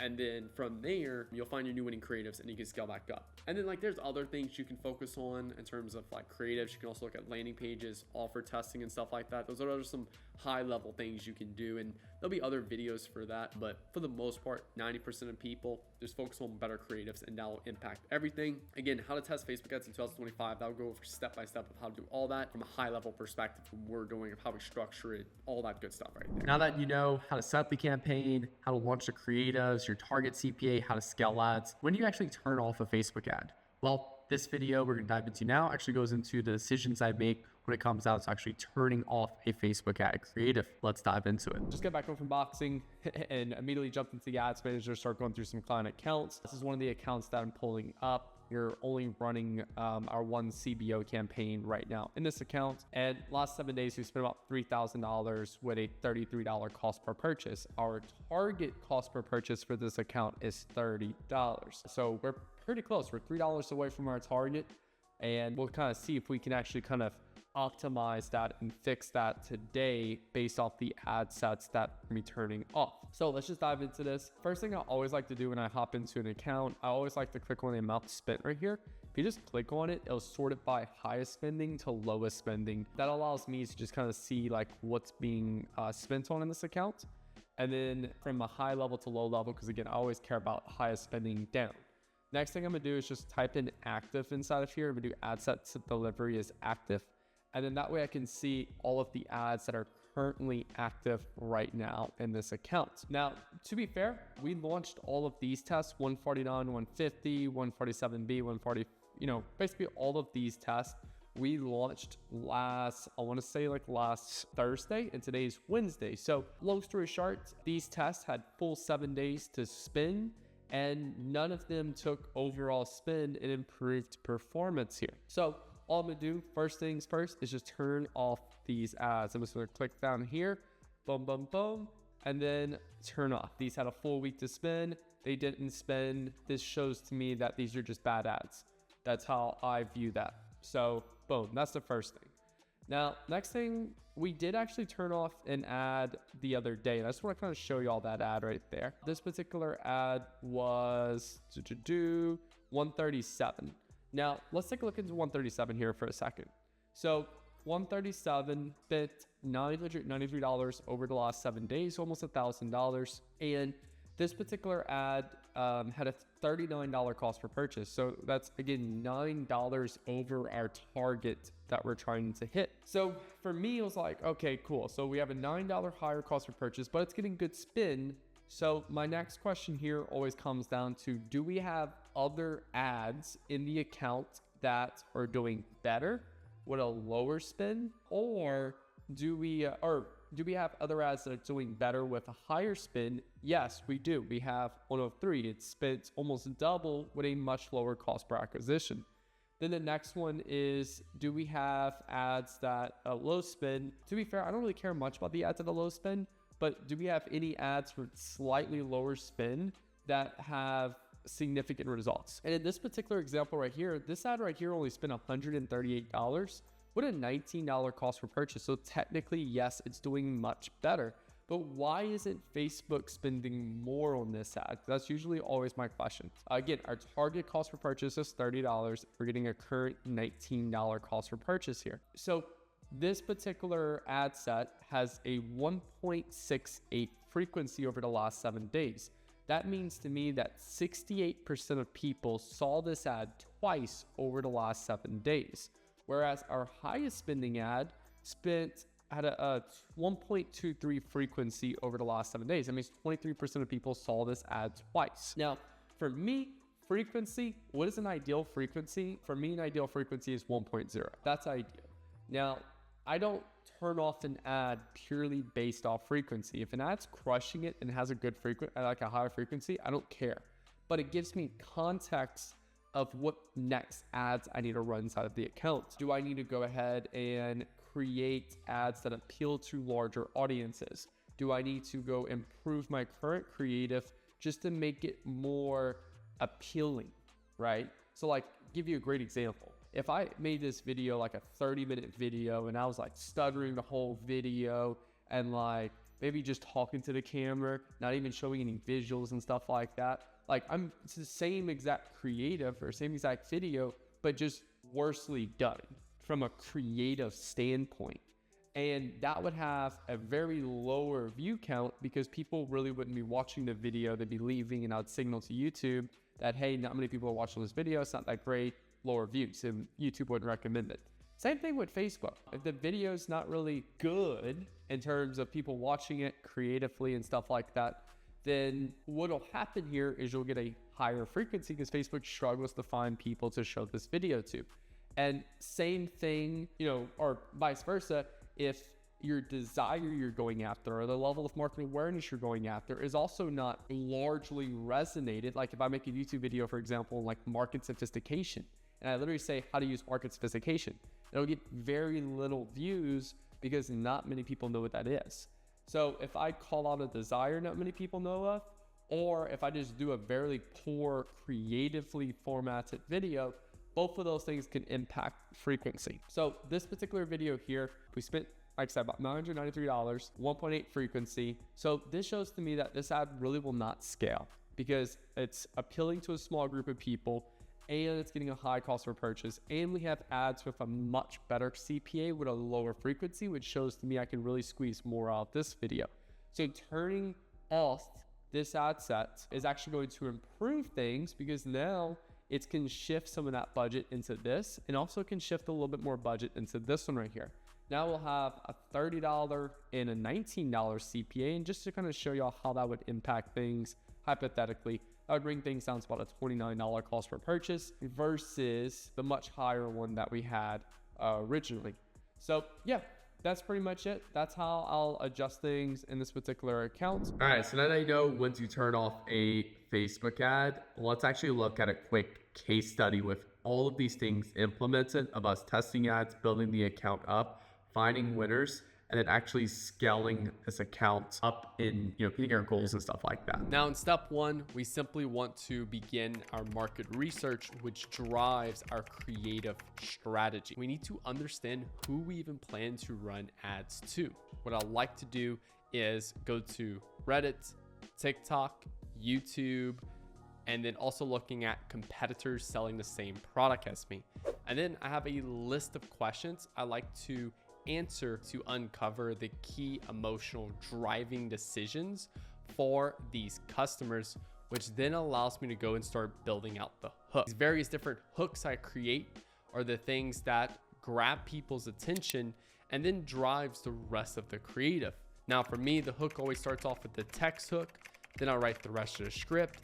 And then from there, you'll find your new winning creatives and you can scale back up. And then like there's other things you can focus on in terms of like creatives. You can also look at landing pages, offer testing and stuff like that. Those are some high level things you can do. And there'll be other videos for that. But for the most part, 90% of people just focus on better creatives, and that will impact everything. Again, how to test Facebook ads in 2025. That'll go over step by step of how to do all that from a high level perspective, from what we're doing, of how we structure it, all that good stuff right there. Now that you know how to set up the campaign, how to launch the creatives, your target CPA, how to scale ads, when do you actually turn off a Facebook ad? Well, this video we're gonna dive into now actually goes into the decisions I make when it comes out to actually turning off a Facebook ad creative. Let's dive into it. Just get back home from boxing and immediately jump into the ads manager, start going through some client accounts. This is one of the accounts that I'm pulling up. You're only running our one CBO campaign right now in this account. And last 7 days, we spent about $3,000 with a $33 cost per purchase. Our target cost per purchase for this account is $30. So we're pretty close. We're $3 away from our target. And we'll kind of see if we can actually kind of optimize that and fix that today based off the ad sets that we're gonna be turning off. So let's just dive into this. First thing I always like to do when I hop into an account, I always like to click on the amount spent right here. If you just click on it, it'll sort it by highest spending to lowest spending. That allows me to just kind of see like what's being spent on in this account. And then from a high level to low level, because again, I always care about highest spending down. Next thing I'm gonna do is just type in active inside of here. I'm gonna do ad set to delivery as active. And then that way I can see all of the ads that are currently active right now in this account. Now, to be fair, we launched all of these tests, 149, 150, 147B, 140, basically all of these tests we launched last Thursday, and today's Wednesday. So long story short, these tests had full 7 days to spin, and none of them took overall spend and improved performance here. So all I'm gonna do, first things first, is just turn off these ads. I'm just gonna click down here, boom, boom, boom, and then turn off. These had a full week to spend. They didn't spend. This shows to me that these are just bad ads. That's how I view that. So boom, that's the first thing. Now, next thing, we did actually turn off an ad the other day. And I just want to kind of show you all that ad right there. This particular ad was 137. Now, let's take a look into 137 here for a second. So 137 spent $993 over the last 7 days, almost $1,000. And this particular ad had a $39 cost per purchase. So that's, again, $9 over our target that we're trying to hit. So for me, it was like, okay, cool. So we have a $9 higher cost per purchase, but it's getting good spin. So my next question here always comes down to, do we have other ads in the account that are doing better with a lower spin, or do we have other ads that are doing better with a higher spin? Yes, we do. We have 103. It spent almost double with a much lower cost per acquisition. Then the next one is, do we have ads that a low spin? To be fair, I don't really care much about the ads at a low spin, but do we have any ads with slightly lower spin that have significant results? And in this particular example right here, this ad right here only spent $138 with a $19 cost per purchase. So technically, yes, it's doing much better. but why isn't Facebook spending more on this ad? That's usually always my question. Again, our target cost per purchase is $30. We're getting a current $19 cost per purchase here. So this particular ad set has a 1.68 frequency over the last 7 days. That means to me that 68% of people saw this ad twice over the last 7 days. Whereas our highest spending ad had a 1.23 frequency over the last 7 days. That means 23% of people saw this ad twice. Now, for me, frequency, what is an ideal frequency? For me, an ideal frequency is 1.0. That's ideal. Now, I don't turn off an ad purely based off frequency. If an ad's crushing it and has a good like a higher frequency, I don't care. But it gives me context of what next ads I need to run inside of the account. Do I need to go ahead and create ads that appeal to larger audiences? Do I need to go improve my current creative just to make it more appealing, right? So like, give you a great example. If I made this video like a 30-minute video and I was like stuttering the whole video and like maybe just talking to the camera, not even showing any visuals and stuff like that, like it's the same exact creative or same exact video, but just worsely done from a creative standpoint. And that would have a very lower view count because people really wouldn't be watching the video. They'd be leaving, and I'd signal to YouTube that, hey, not many people are watching this video. It's not that great, lower views, and YouTube wouldn't recommend it. Same thing with Facebook. If the video's not really good in terms of people watching it creatively and stuff like that, then what'll happen here is you'll get a higher frequency because Facebook struggles to find people to show this video to. And same thing, or vice versa, if your desire you're going after or the level of market awareness you're going after is also not largely resonated. Like if I make a YouTube video, for example, like market sophistication, and I literally say how to use market sophistication, it'll get very little views because not many people know what that is. So if I call out a desire not many people know of, or if I just do a very poor creatively formatted video, both of those things can impact frequency. So this particular video here, we spent, like I said, about $993, 1.8 frequency. So this shows to me that this ad really will not scale because it's appealing to a small group of people and it's getting a high cost per purchase. And we have ads with a much better CPA with a lower frequency, which shows to me I can really squeeze more out of this video. So turning off this ad set is actually going to improve things because now it can shift some of that budget into this and also can shift a little bit more budget into this one right here. Now we'll have a $30 and a $19 CPA. And just to kind of show y'all how that would impact things, hypothetically, I would bring things down to about a $29 cost per purchase versus the much higher one that we had originally. So yeah, that's pretty much it. That's how I'll adjust things in this particular account. All right, so now that I know when to turn off a Facebook ad, let's actually look at a quick case study with all of these things implemented of us testing ads, building the account up, finding winners, and then actually scaling this account up in, hitting our goals and stuff like that. Now in step one, we simply want to begin our market research, which drives our creative strategy. We need to understand who we even plan to run ads to. What I like to do is go to Reddit, TikTok, YouTube, and then also looking at competitors selling the same product as me. And then I have a list of questions I like to answer to uncover the key emotional driving decisions for these customers, which then allows me to go and start building out the hook. These various different hooks I create are the things that grab people's attention and then drives the rest of the creative. Now for me, the hook always starts off with the text hook, then I write the rest of the script,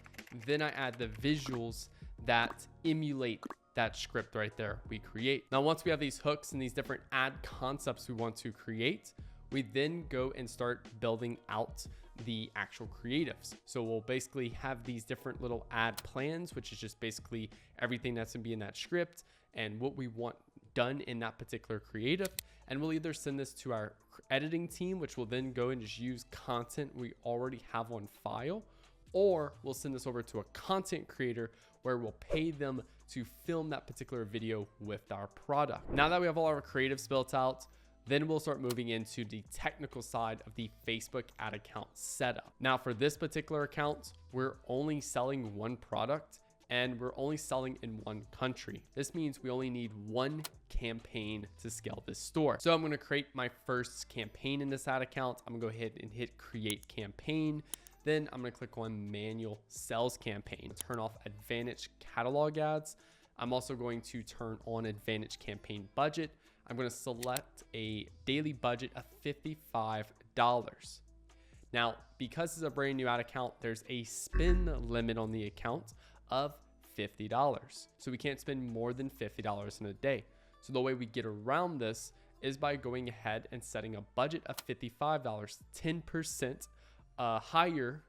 then I add the visuals that emulate that script right there we create. Now, once we have these hooks and these different ad concepts we want to create, we then go and start building out the actual creatives. So we'll basically have these different little ad plans, which is just basically everything that's gonna be in that script and what we want done in that particular creative. And we'll either send this to our editing team, which will then go and just use content we already have on file, or we'll send this over to a content creator where we'll pay them to film that particular video with our product. Now that we have all our creatives built out, Then we'll start moving into the technical side of the Facebook ad account setup. Now for this particular account, we're only selling one product and we're only selling in one country. This means we only need one campaign to scale this store. So I'm going to create my first campaign in this ad account. I'm gonna go ahead and hit create campaign. Then I'm going to click on manual sales campaign, turn off advantage catalog ads. I'm also going to turn on advantage campaign budget. I'm going to select a daily budget of $55. Now, because it's a brand new ad account, there's a spend limit on the account of $50. So we can't spend more than $50 in a day. So the way we get around this is by going ahead and setting a budget of $55, 10% higher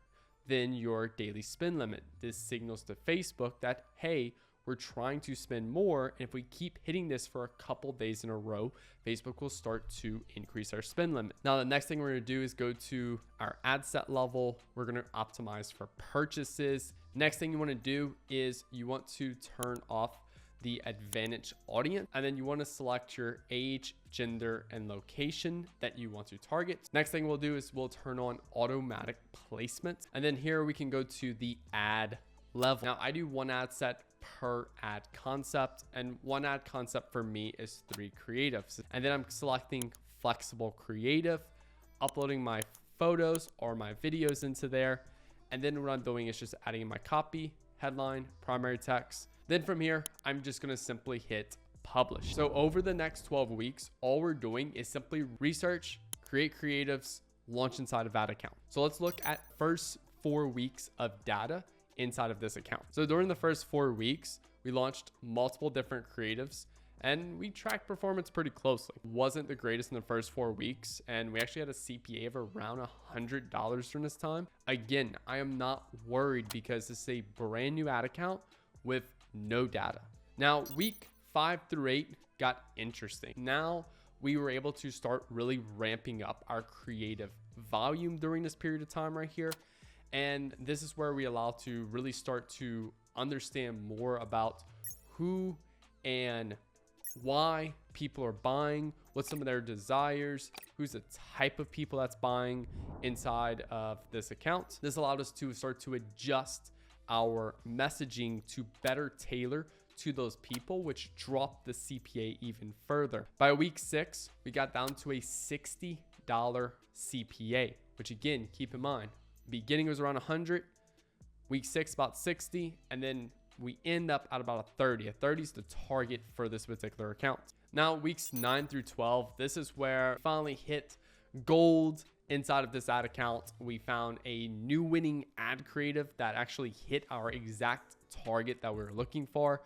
than your daily spend limit. This signals to Facebook that, hey, we're trying to spend more. And if we keep hitting this for a couple days in a row, Facebook will start to increase our spend limit. Now, the next thing we're going to do is go to our ad set level. We're going to optimize for purchases. Next thing you want to do is you want to turn off the advantage audience, and then you want to select your age, gender, and location that you want to target. Next thing we'll do is we'll turn on automatic placement, and then here we can go to the ad level. Now I do one ad set per ad concept, and one ad concept for me is 3 creatives. And then I'm selecting flexible creative, uploading my photos or my videos into there. And then what I'm doing is just adding in my copy, headline, primary text. Then from here, I'm just going to simply hit publish. So over the next 12 weeks, all we're doing is simply research, create creatives, launch inside of ad account. So let's look at first 4 weeks of data inside of this account. So during the first 4 weeks, we launched multiple different creatives and we tracked performance pretty closely. Wasn't the greatest in the first 4 weeks, and we actually had a CPA of around $100 during this time. Again, I am not worried because this is a brand new ad account with no data. Now, week 5 through 8 got interesting. Now we were able to start really ramping up our creative volume during this period of time right here. And this is where we allow to really start to understand more about who and why people are buying, what some of their desires, who's the type of people that's buying inside of this account. This allowed us to start to adjust our messaging to better tailor to those people, which dropped the CPA even further. By week 6, we got down to a $60 CPA, which again, keep in mind, beginning was around 100, week 6 about 60, and then we end up at about a 30. A 30 is the target for this particular account. Now, weeks 9 through 12, this is where we finally hit gold inside of this ad account. We found a new winning ad creative that actually hit our exact target that we were looking for,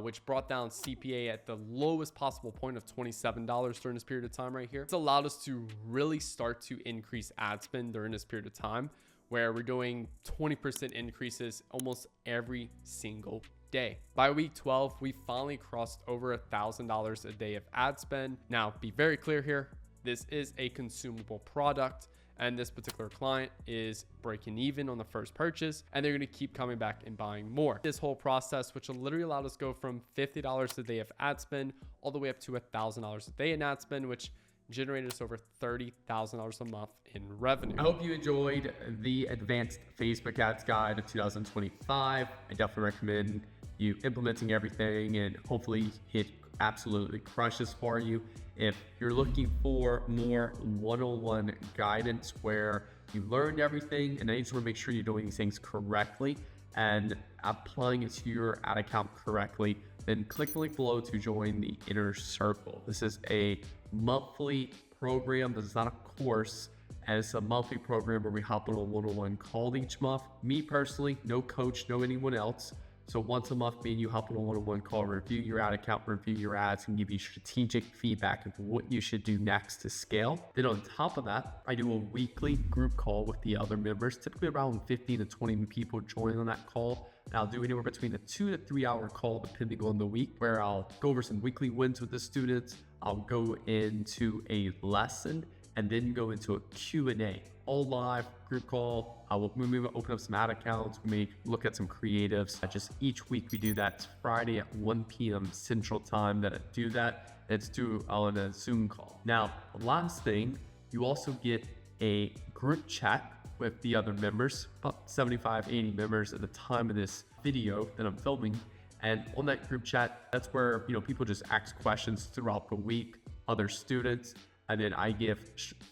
which brought down CPA at the lowest possible point of $27 during this period of time right here. It's allowed us to really start to increase ad spend during this period of time, where we're doing 20% increases almost every single day. By week 12, we finally crossed over $1,000 a day of ad spend. Now, be very clear here. This is a consumable product, and this particular client is breaking even on the first purchase, and they're going to keep coming back and buying more. This whole process, which literally allowed us to go from $50 a day of ad spend all the way up to $1,000 a day in ad spend, which generated us over $30,000 a month in revenue. I hope you enjoyed the advanced Facebook ads guide of 2025. I definitely recommend you implementing everything, and hopefully it absolutely crushes for you. If you're looking for more one-on-one guidance where you learned everything and then you just want to make sure you're doing these things correctly and applying it to your ad account correctly, then click the link below to join the Inner Circle. This is a monthly program. This is not a course, and it's a monthly program where we hop on a one-on-one call each month. Me personally, no coach, no anyone else. So once a month, me and you hop on a one-on-one call, review your ad account, review your ads, and give you strategic feedback of what you should do next to scale. Then on top of that, I do a weekly group call with the other members, typically around 15 to 20 people join on that call. And I'll do anywhere between a 2 to 3 hour call, depending on the week, where I'll go over some weekly wins with the students. I'll go into a lesson and then go into a Q&A, all live group call. We may open up some ad accounts. We may look at some creatives. Just each week we do that. It's Friday at 1 p.m. Central Time that I do that. It's on a Zoom call. Now, the last thing, you also get a group chat with the other members, about 75, 80 members at the time of this video that I'm filming. And on that group chat, that's where, people just ask questions throughout the week, other students, and then I give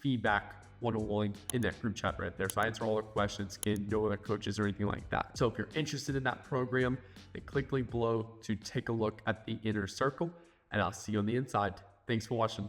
feedback one-on-one in that group chat right there. So I answer all the questions, get no other coaches or anything like that. So if you're interested in that program, then click the link below to take a look at the inner circle, and I'll see you on the inside. Thanks for watching.